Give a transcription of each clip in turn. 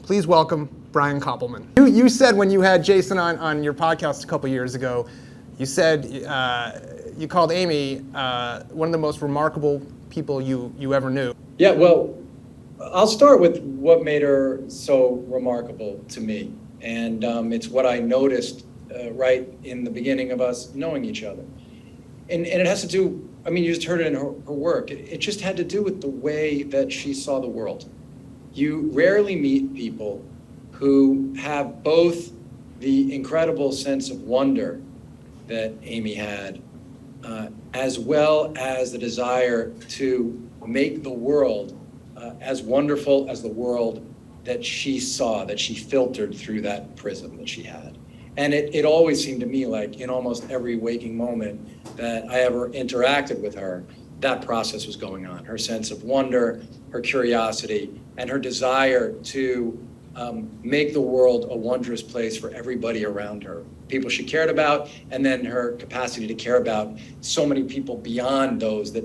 Please welcome Brian Koppelman. You said when you had Jason on your podcast a couple years ago, you said you called Amy one of the most remarkable people you ever knew. Yeah, well, I'll start with what made her so remarkable to me. And it's what I noticed right in the beginning of us knowing each other. And it has to do, I mean, you just heard it in her work. It just had to do with the way that she saw the world. You rarely meet people who have both the incredible sense of wonder that Amy had, as well as the desire to make the world as wonderful as the world that she saw, that she filtered through that prism that she had. And it always seemed to me like in almost every waking moment that I ever interacted with her, that process was going on. Her sense of wonder, her curiosity, and her desire to make the world a wondrous place for everybody around her, people she cared about, and then her capacity to care about so many people beyond those that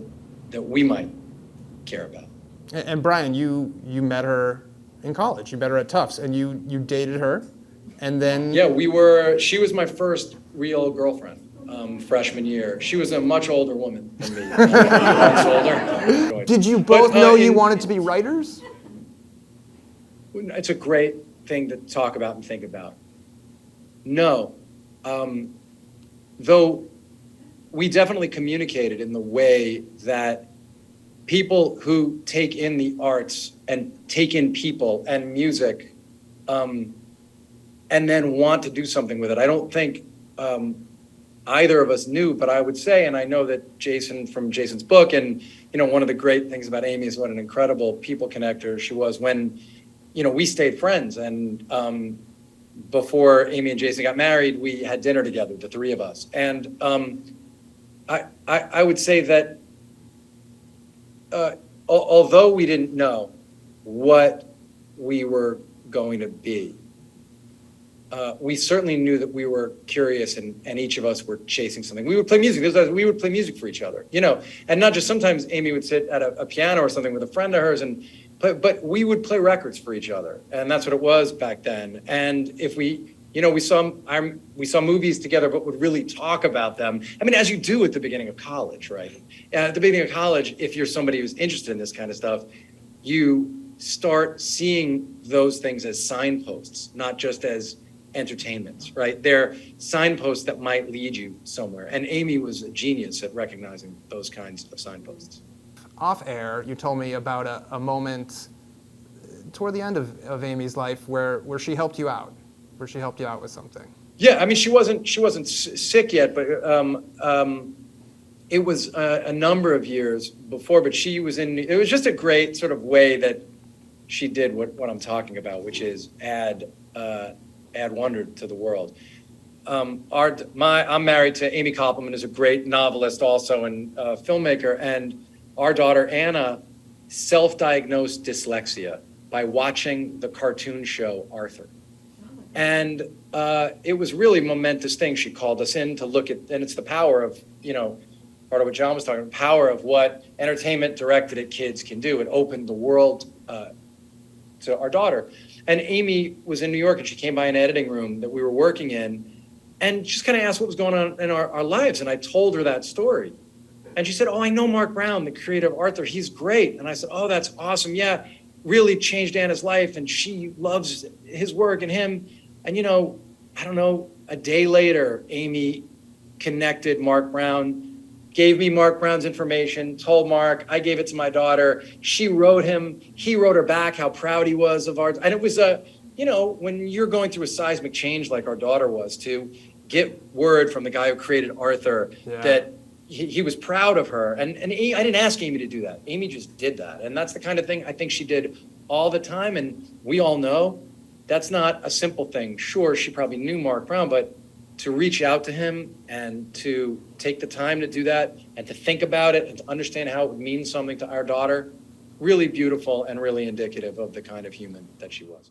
we might care about. And Brian, you met her in college. You met her at Tufts, and you dated her, and then... Yeah, she was my first real girlfriend. Freshman year. She was a much older woman than me. Much older. Did you both know you wanted to be writers? It's a great thing to talk about and think about. No. Though we definitely communicated in the way that people who take in the arts and take in people and music and then want to do something with it. I don't think either of us knew, but I would say, and I know that Jason, from Jason's book, and one of the great things about Amy is what an incredible people connector she was when, we stayed friends. And before Amy and Jason got married, we had dinner together, the three of us. And I would say that although we didn't know what we were going to be, we certainly knew that we were curious and each of us were chasing something. We would play music. We would play music for each other, and not just sometimes Amy would sit at a piano or something with a friend of hers but we would play records for each other. And that's what it was back then. And if we saw movies together, but would really talk about them. I mean, as you do at the beginning of college, right? At the beginning of college, if you're somebody who's interested in this kind of stuff, you start seeing those things as signposts, not just as entertainments, right? They're signposts that might lead you somewhere. And Amy was a genius at recognizing those kinds of signposts. Off air, you told me about a moment toward the end of Amy's life where she helped you out, with something. Yeah, I mean, she wasn't sick yet, but it was a number of years before, but it was just a great sort of way that she did what I'm talking about, which is add wonder to the world. I'm married to Amy Koppelman, who's a great novelist also and filmmaker, and our daughter Anna self-diagnosed dyslexia by watching the cartoon show Arthur. And it was really a momentous thing. She called us in to look at, and it's the power of, part of what John was talking about, power of what entertainment directed at kids can do. It opened the world to our daughter. And Amy was in New York and she came by an editing room that we were working in and just kind of asked what was going on in our lives. And I told her that story. And she said, "Oh, I know Mark Brown, the creator of Arthur. He's great." And I said, "Oh, that's awesome. Yeah, really changed Anna's life. And she loves his work and him." And, I don't know, a day later, Amy connected Mark Brown, gave me Mark Brown's information, told Mark, I gave it to my daughter. She wrote him. He wrote her back how proud he was of Arthur. And it was when you're going through a seismic change like our daughter was, to get word from the guy who created Arthur that he was proud of her. And I didn't ask Amy to do that. Amy just did that. And that's the kind of thing I think she did all the time. And we all know that's not a simple thing. Sure, she probably knew Mark Brown, but to reach out to him and to take the time to do that and to think about it and to understand how it would mean something to our daughter, really beautiful and really indicative of the kind of human that she was.